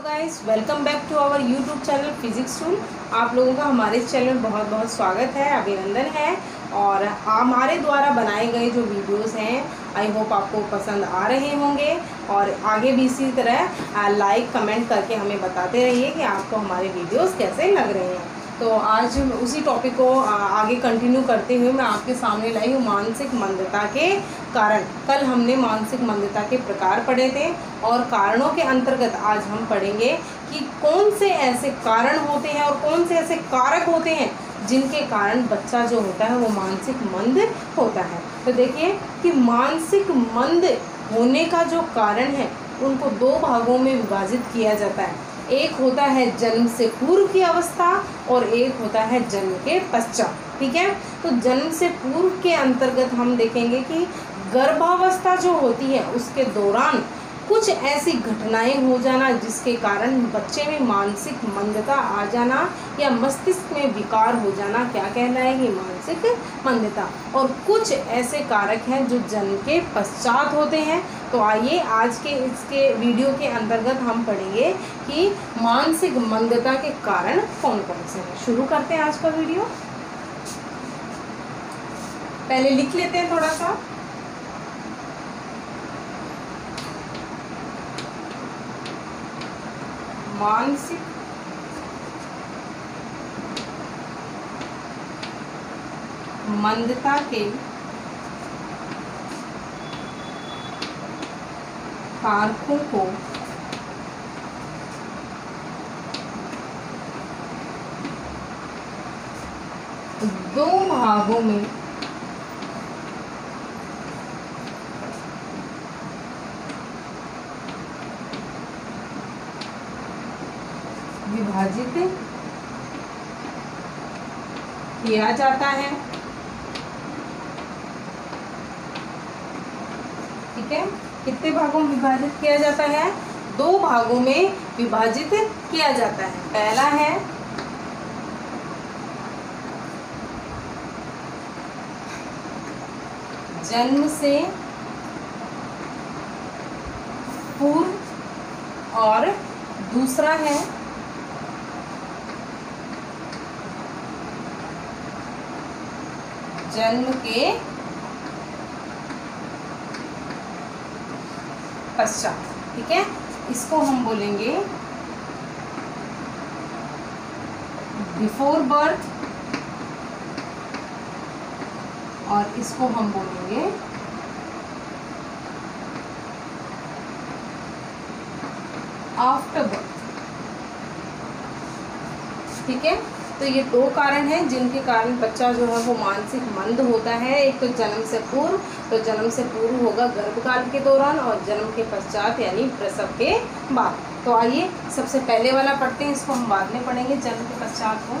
Guys, welcome back to our YouTube channel physics tool. आप लोगों का हमारे इस चैनल में बहुत बहुत स्वागत है, अभिनंदन है। और हमारे द्वारा बनाए गए जो वीडियोस हैं आई होप आपको पसंद आ रहे होंगे। और आगे भी इसी तरह लाइक कमेंट करके हमें बताते रहिए कि आपको हमारे वीडियोस कैसे लग रहे हैं। तो आज उसी टॉपिक को आगे कंटिन्यू करते हुए मैं आपके सामने लाई हूँ मानसिक मंदता के कारण। कल हमने मानसिक मंदता के प्रकार पढ़े थे और कारणों के अंतर्गत आज हम पढ़ेंगे कि कौन से ऐसे कारण होते हैं और कौन से ऐसे कारक होते हैं जिनके कारण बच्चा जो होता है वो मानसिक मंद होता है। तो देखिए कि मानसिक मंद होने का जो कारण है उनको दो भागों में विभाजित किया जाता है। एक होता है जन्म से पूर्व की अवस्था और एक होता है जन्म के पश्चात। ठीक है, तो जन्म से पूर्व के अंतर्गत हम देखेंगे कि गर्भावस्था जो होती है उसके दौरान कुछ ऐसी घटनाएं हो जाना जिसके कारण बच्चे में मानसिक मंदता आ जाना या मस्तिष्क में विकार हो जाना क्या कहलाएगी, मानसिक मंदता। और कुछ ऐसे कारक हैं जो जन्म के पश्चात होते हैं। तो आइए आज के इसके वीडियो के अंतर्गत हम पढ़ेंगे कि मानसिक मंदता के कारण कौन कौन से हैं। शुरू करते हैं आज का वीडियो। पहले लिख लेते हैं थोड़ा सा। मानसिक मंदता के कारकों को दो भागों में विभाजित किया जाता है। ठीक है, कितने भागों में विभाजित किया जाता है? दो भागों में विभाजित किया जाता है। पहला है जन्म से पूर्व और दूसरा है जन्म के पश्चात। ठीक है, इसको हम बोलेंगे बिफोर बर्थ और इसको हम बोलेंगे आफ्टर बर्थ। ठीक है, तो ये दो कारण हैं जिनके कारण बच्चा जो है वो मानसिक मंद होता है। एक तो जन्म से पूर्व, तो जन्म से पूर्व होगा गर्भकाल के दौरान और जन्म के पश्चात यानी प्रसव के बाद। तो आइए सबसे पहले वाला पढ़ते हैं, इसको हम बाद में पढ़ेंगे जन्म के पश्चात को।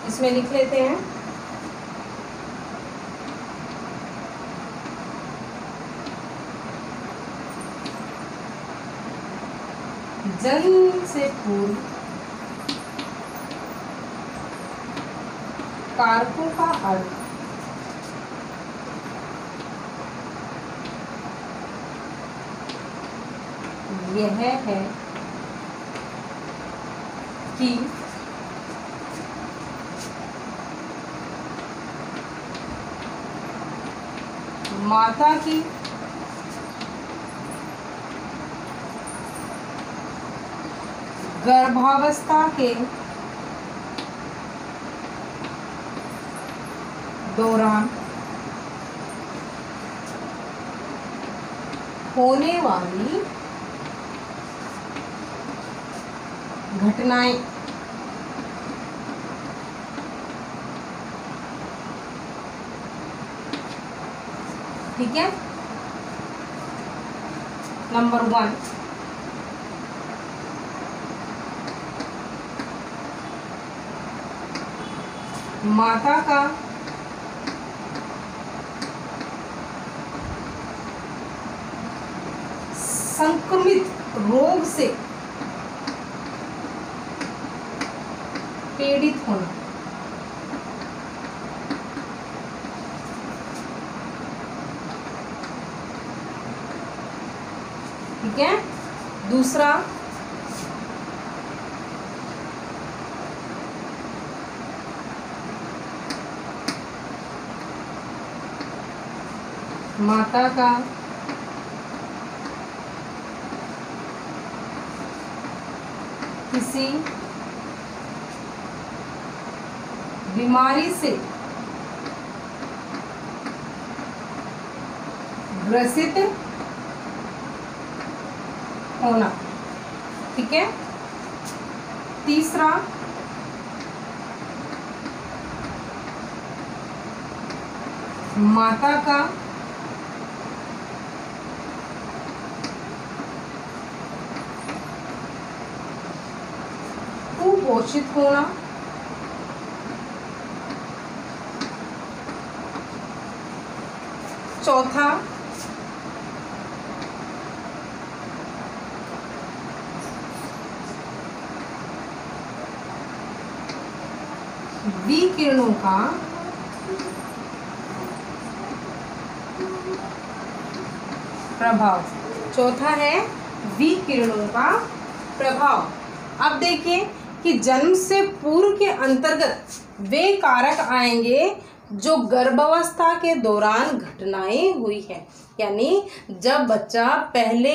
इसमें लिख लेते हैं जन्म से पूर्व कारकों का अर्थ यह है कि माता की गर्भावस्था के दौरान होने वाली घटनाएं ठीक है। नंबर 1 माता का संक्रमित रोग से पीड़ित होना। ठीक है। दूसरा, माता का किसी बीमारी से ग्रसित होना। ठीक है। तीसरा, माता का कुपोषित होना। चौथा, विकिरणों का प्रभाव। चौथा है विकिरणों का प्रभाव। अब देखिए कि जन्म से पूर्व के अंतर्गत वे कारक आएंगे जो गर्भावस्था के दौरान घटनाएं हुई है। यानी जब बच्चा पहले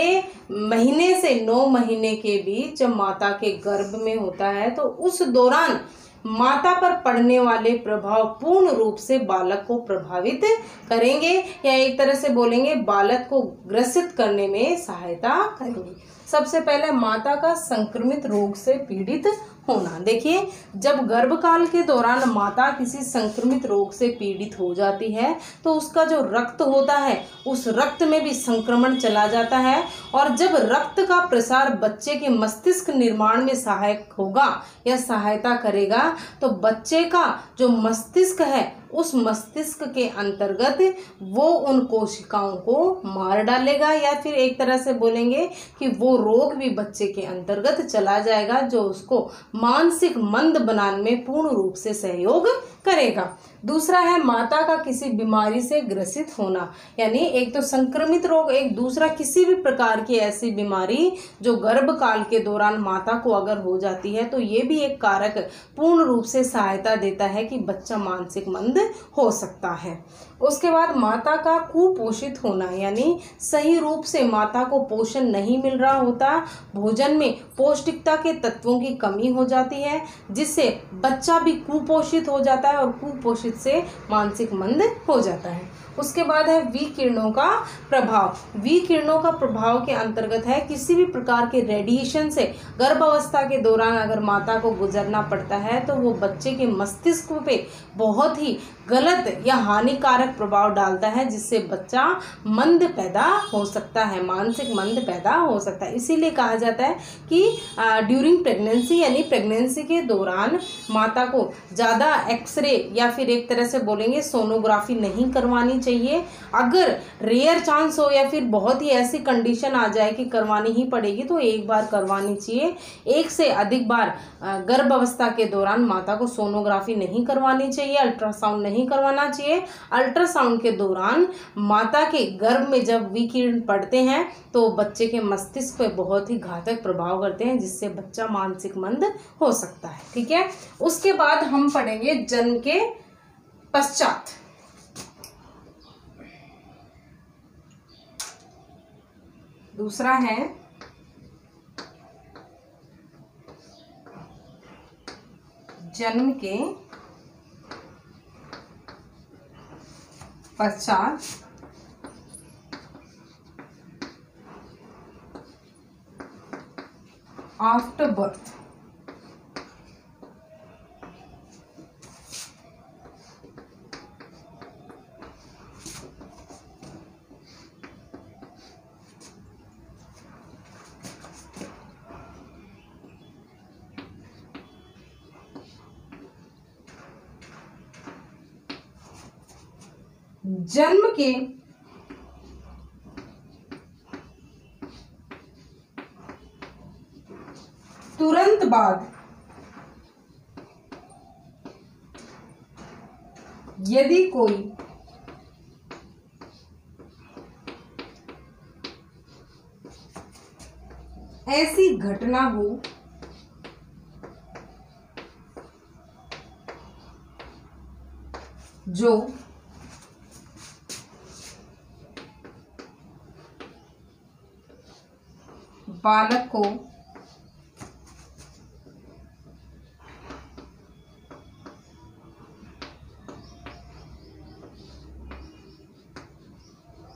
महीने से 9 महीने के बीच जब माता के गर्भ में होता है तो उस दौरान माता पर पड़ने वाले प्रभाव पूर्ण रूप से बालक को प्रभावित करेंगे या एक तरह से बोलेंगे बालक को ग्रसित करने में सहायता करेंगे। सबसे पहले माता का संक्रमित रोग से पीड़ित होना। देखिए, जब गर्भकाल के दौरान माता किसी संक्रमित रोग से पीड़ित हो जाती है तो उसका जो रक्त होता है उस रक्त में भी संक्रमण चला जाता है और जब रक्त का प्रसार बच्चे के मस्तिष्क निर्माण में सहायक होगा या सहायता करेगा तो बच्चे का जो मस्तिष्क है उस मस्तिष्क के अंतर्गत वो उन कोशिकाओं को मार डालेगा या फिर एक तरह से बोलेंगे कि वो रोग भी बच्चे के अंतर्गत चला जाएगा जो उसको मानसिक मंद बनाने में पूर्ण रूप से सहयोग करेगा। दूसरा है माता का किसी बीमारी से ग्रसित होना। यानी एक तो संक्रमित रोग, एक दूसरा किसी भी प्रकार की ऐसी बीमारी जो गर्भकाल के दौरान माता को अगर हो जाती है तो ये भी एक कारक पूर्ण रूप से सहायता देता है कि बच्चा मानसिक मंद हो सकता है। उसके बाद माता का कुपोषित होना, यानी सही रूप से माता को पोषण नहीं मिल रहा होता, भोजन में पौष्टिकता के तत्वों की कमी हो जाती है जिससे बच्चा भी कुपोषित हो जाता है और कुपोषित से मानसिक मंद हो जाता है। उसके बाद है विकिरणों का प्रभाव। विकिरणों का प्रभाव के अंतर्गत है किसी भी प्रकार के रेडिएशन से गर्भावस्था के दौरान अगर माता को गुजरना पड़ता है तो वो बच्चे के मस्तिष्क पे बहुत ही गलत या हानिकारक प्रभाव डालता है जिससे बच्चा मंद पैदा हो सकता है, मानसिक मंद पैदा हो सकता है। इसीलिए कहा जाता है कि ड्यूरिंग प्रेगनेंसी यानी प्रेगनेंसी के दौरान माता को ज़्यादा एक्सरे या फिर एक तरह से बोलेंगे सोनोग्राफी नहीं करवानी चाहिए। अगर रेयर चांस हो या फिर बहुत ही ऐसी कंडीशन आ जाए कि करवानी ही पड़ेगी तो एक बार करवानी चाहिए। एक से अधिक बार गर्भावस्था के दौरान माता को सोनोग्राफी नहीं करवानी चाहिए, अल्ट्रासाउंड नहीं करवाना चाहिए। अल्ट्रासाउंड के दौरान माता के गर्भ में जब विकिरण पड़ते हैं तो बच्चे के मस्तिष्क पर बहुत ही घातक प्रभाव करते हैं जिससे बच्चा मानसिक मंद हो सकता है। ठीक है। उसके बाद हम पढ़ेंगे जन्म के पश्चात। दूसरा है जन्म के पश्चात आफ्टर बर्थ। जन्म के तुरंत बाद यदि कोई ऐसी घटना हो जो बालक को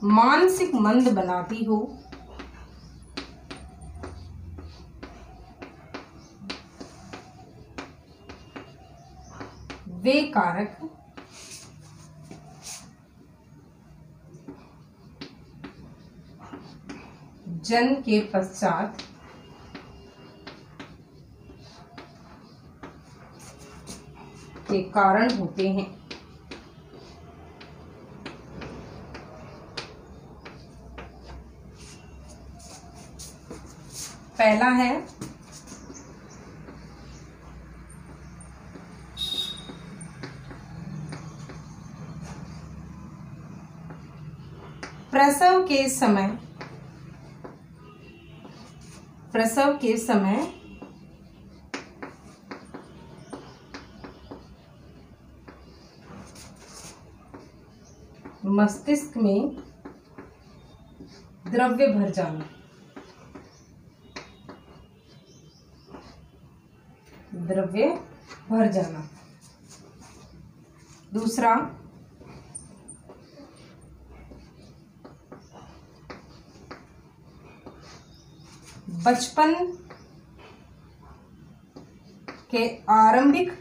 मानसिक मंद बनाती हो, वे कारक जन्म के पश्चात के कारण होते हैं। पहला है प्रसव के समय मस्तिष्क में द्रव्य भर जाना। दूसरा, बचपन के आरंभिक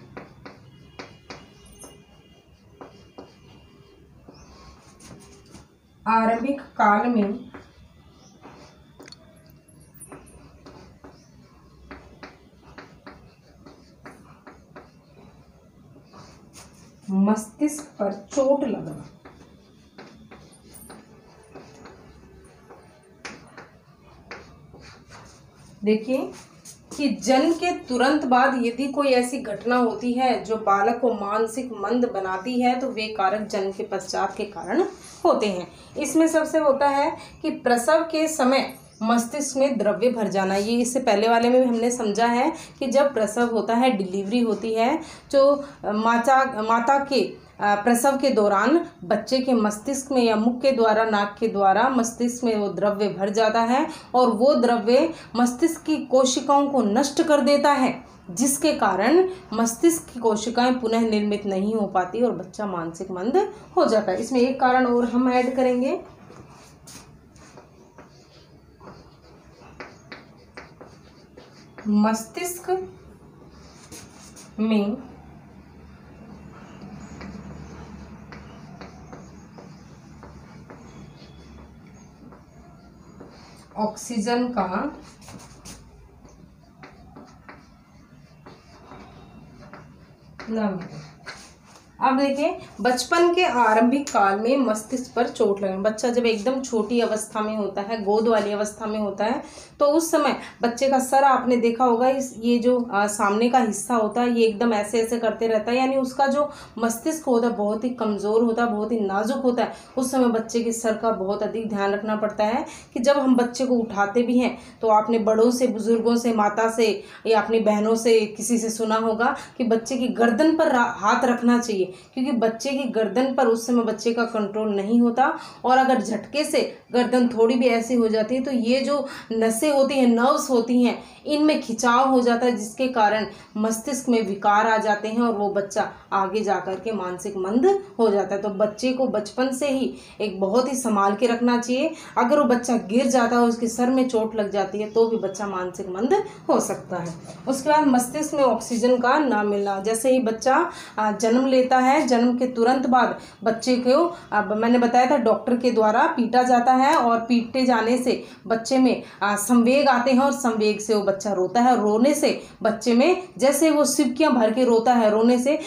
काल में मस्तिष्क पर चोट लगना। देखिए कि जन्म के तुरंत बाद यदि कोई ऐसी घटना होती है जो बालक को मानसिक मंद बनाती है, तो वे कारक जन्म के पश्चात के कारण होते हैं। इसमें सबसे होता है कि प्रसव के समय मस्तिष्क में द्रव्य भर जाना। ये इससे पहले वाले में भी हमने समझा है कि जब प्रसव होता है, डिलीवरी होती है, जो माता के प्रसव के दौरान बच्चे के मस्तिष्क में या मुख के द्वारा, नाक के द्वारा मस्तिष्क में वो द्रव्य भर जाता है और वो द्रव्य मस्तिष्क की कोशिकाओं को नष्ट कर देता है, जिसके कारण मस्तिष्क की कोशिकाएं पुनः निर्मित नहीं हो पाती और बच्चा मानसिक मंद हो जाता है। इसमें एक कारण और हम ऐड करेंगे, मस्तिष्क में ऑक्सीजन का न मिले। अब देखिए, बचपन के आरंभिक काल में मस्तिष्क पर चोट लगना। बच्चा जब एकदम छोटी अवस्था में होता है, गोद वाली अवस्था में होता है, तो उस समय बच्चे का सर आपने देखा होगा, ये जो सामने का हिस्सा होता है ये एकदम ऐसे ऐसे करते रहता है, यानी उसका जो मस्तिष्क होता है बहुत ही कमज़ोर होता है, बहुत ही नाजुक होता है। उस समय बच्चे के सर का बहुत अधिक ध्यान रखना पड़ता है कि जब हम बच्चे को उठाते भी हैं तो आपने बड़ों से, बुजुर्गों से, माता से या अपनी बहनों से, किसी से सुना होगा कि बच्चे की गर्दन पर हाथ रखना चाहिए, क्योंकि बच्चे की गर्दन पर उस समय बच्चे का कंट्रोल नहीं होता और अगर झटके से गर्दन थोड़ी भी ऐसी हो जाती है तो ये जो नसें होती हैं, नर्व्स होती हैं, इनमें खिंचाव हो जाता है, जिसके कारण मस्तिष्क में विकार आ जाते हैं और वो बच्चा आगे जाकर के मानसिक मंद हो जाता है। तो बच्चे को बचपन से ही एक बहुत ही संभाल के रखना चाहिए। अगर वो बच्चा गिर जाता है, उसके सर में चोट लग जाती है, तो भी बच्चा मानसिक मंद हो सकता है। उसके बाद मस्तिष्क में ऑक्सीजन का ना मिलना। जैसे ही बच्चा जन्म लेता है, जन्म के तुरंत बाद बच्चे को, अब मैंने बताया था, डॉक्टर के द्वारा पीटा जाता है और पीटे जाने से बच्चे में संवेग आते हैं और संवेग से वो बच्चा रोता है। रोने से बच्चे में, जैसे वो सिपकियां भर के रोता है, रोने से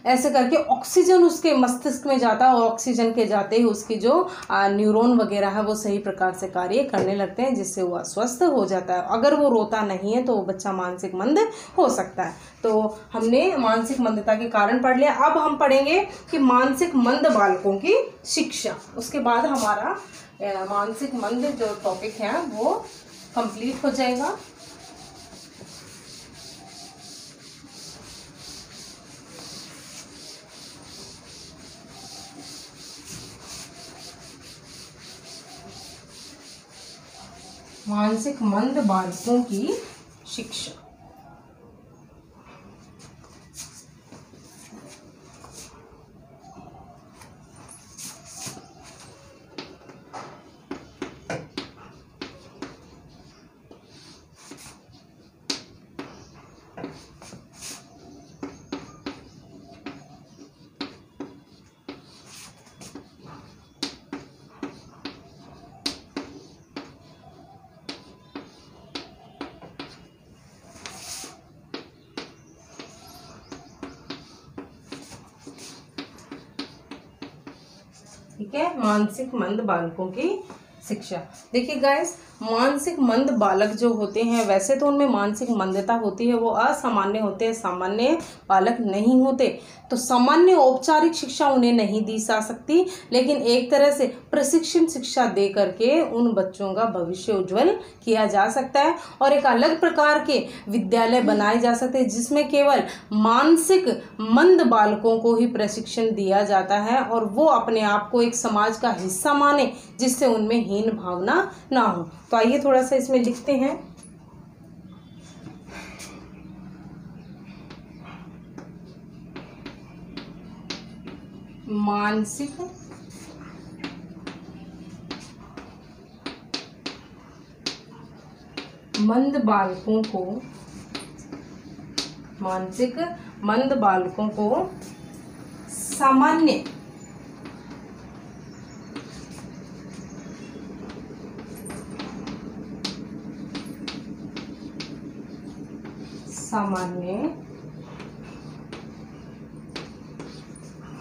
ऐसे करके ऑक्सीजन उसके मस्तिष्क में जाता है और ऑक्सीजन के जाते ही उसकी जो न्यूरॉन वगैरह है वो सही प्रकार से कार्य करने लगते हैं, जिससे वो अस्वस्थ हो जाता है। अगर वो रोता नहीं है तो वो बच्चा मानसिक मंद हो सकता है। तो हमने मानसिक मंदता के कारण पढ़ लिया। अब हम पढ़ेंगे कि मानसिक मंद बालकों की शिक्षा। उसके बाद हमारा मानसिक मंद जो टॉपिक है वो कंप्लीट हो जाएगा। मानसिक मंद बालकों की शिक्षा। ठीक है, मानसिक मंद बालकों की शिक्षा। देखिए गाइस, मानसिक मंद बालक जो होते हैं वैसे तो उनमें मानसिक मंदता होती है, वो असामान्य होते हैं, सामान्य बालक नहीं होते। तो सामान्य औपचारिक शिक्षा उन्हें नहीं दी जा सकती, लेकिन एक तरह से प्रशिक्षण शिक्षा दे करके उन बच्चों का भविष्य उज्जवल किया जा सकता है। और एक अलग प्रकार के विद्यालय बनाए जा सकते हैं जिसमें केवल मानसिक मंद बालकों को ही प्रशिक्षण दिया जाता है और वो अपने आप को एक समाज का हिस्सा माने, जिससे उनमें हीन भावना ना हो। तो आइए थोड़ा सा इसमें लिखते हैं। मानसिक मंद बालकों को, मानसिक मंद बालकों को सामान्य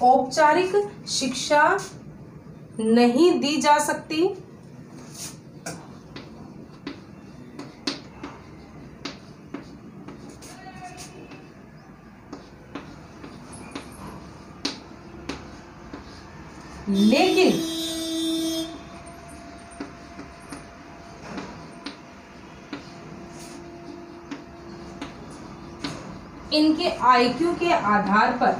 औपचारिक शिक्षा नहीं दी जा सकती, लेकिन इनके आईक्यू के आधार पर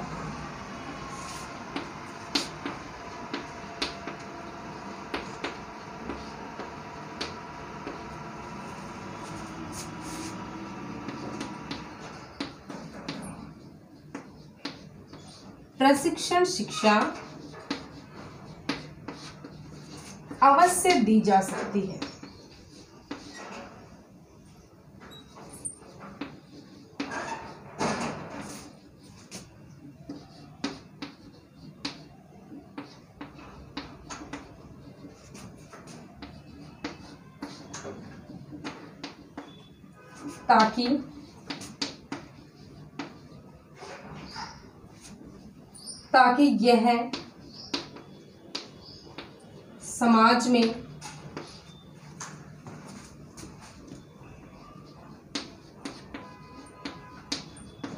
प्रशिक्षण शिक्षा अवश्य दी जा सकती है। ताकि यह समाज में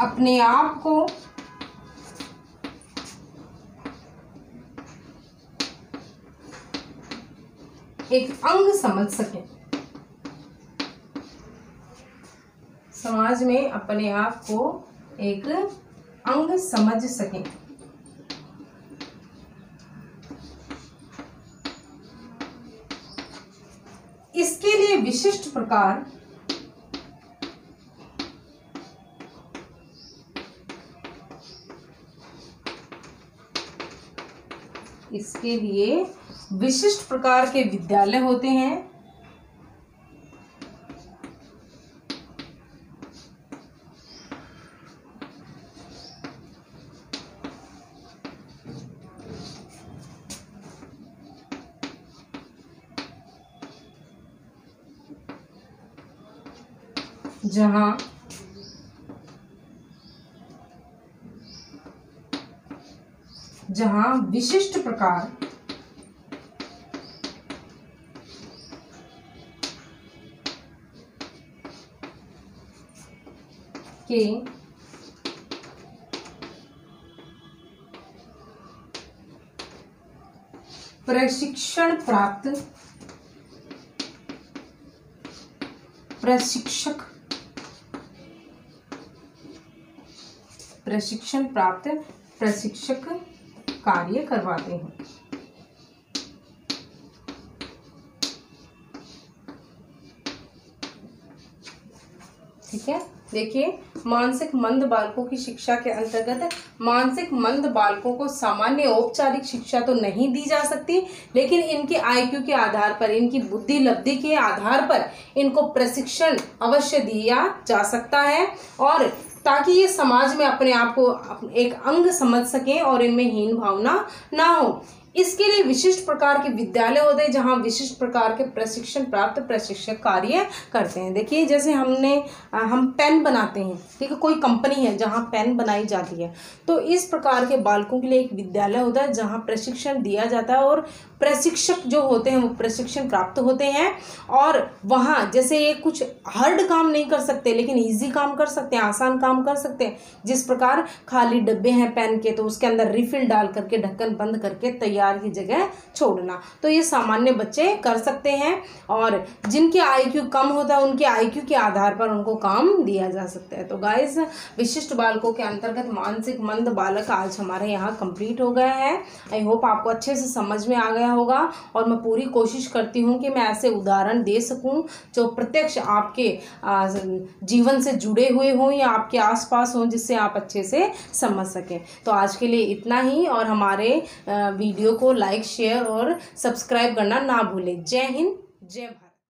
अपने आप को एक अंग समझ सके, समाज में अपने आप को एक अंग समझ सके। इसके लिए विशिष्ट प्रकार के विद्यालय होते हैं, जहां जहां विशिष्ट प्रकार के प्रशिक्षण प्राप्त प्रशिक्षक कार्य करवाते हैं। ठीक है, देखिए मानसिक मंद बालकों की शिक्षा के अंतर्गत मानसिक मंद बालकों को सामान्य औपचारिक शिक्षा तो नहीं दी जा सकती, लेकिन इनके आईक्यू के आधार पर, इनकी बुद्धि लब्धि के आधार पर इनको प्रशिक्षण अवश्य दिया जा सकता है, और ताकि ये समाज में अपने आप को एक अंग समझ सकें और इनमें हीन भावना ना हो। इसके लिए विशिष्ट प्रकार के विद्यालय होते हैं जहाँ विशिष्ट प्रकार के प्रशिक्षण प्राप्त प्रशिक्षक कार्य करते हैं। देखिए जैसे हम पेन बनाते हैं, ठीक है, कोई कंपनी है जहाँ पेन बनाई जाती है, तो इस प्रकार के बालकों के लिए एक विद्यालय होता है जहाँ प्रशिक्षण दिया जाता है और प्रशिक्षक जो होते हैं वो प्रशिक्षण प्राप्त होते हैं। और वहाँ जैसे ये कुछ हार्ड काम नहीं कर सकते लेकिन इजी काम कर सकते हैं, आसान काम कर सकते हैं। जिस प्रकार खाली डब्बे हैं पेन के, तो उसके अंदर रिफिल डाल करके ढक्कन बंद करके तैयार की जगह छोड़ना, तो ये सामान्य बच्चे कर सकते हैं। और जिनके आईक्यू कम होता है उनके आईक्यू के आधार पर उनको काम दिया जा सकता है। तो गाइस, विशिष्ट बालकों के अंतर्गत मानसिक मंद बालक आज हमारे यहाँ कंप्लीट हो गया है। आई होप आपको अच्छे से समझ में आ गया होगा, और मैं पूरी कोशिश करती हूँ कि मैं ऐसे उदाहरण दे सकूँ जो प्रत्यक्ष आपके जीवन से जुड़े हुए हों या आपके आसपास हों, जिससे आप अच्छे से समझ सकें। तो आज के लिए इतना ही, और हमारे वीडियो को लाइक, शेयर और सब्सक्राइब करना ना भूलें। जय हिंद, जय भारत।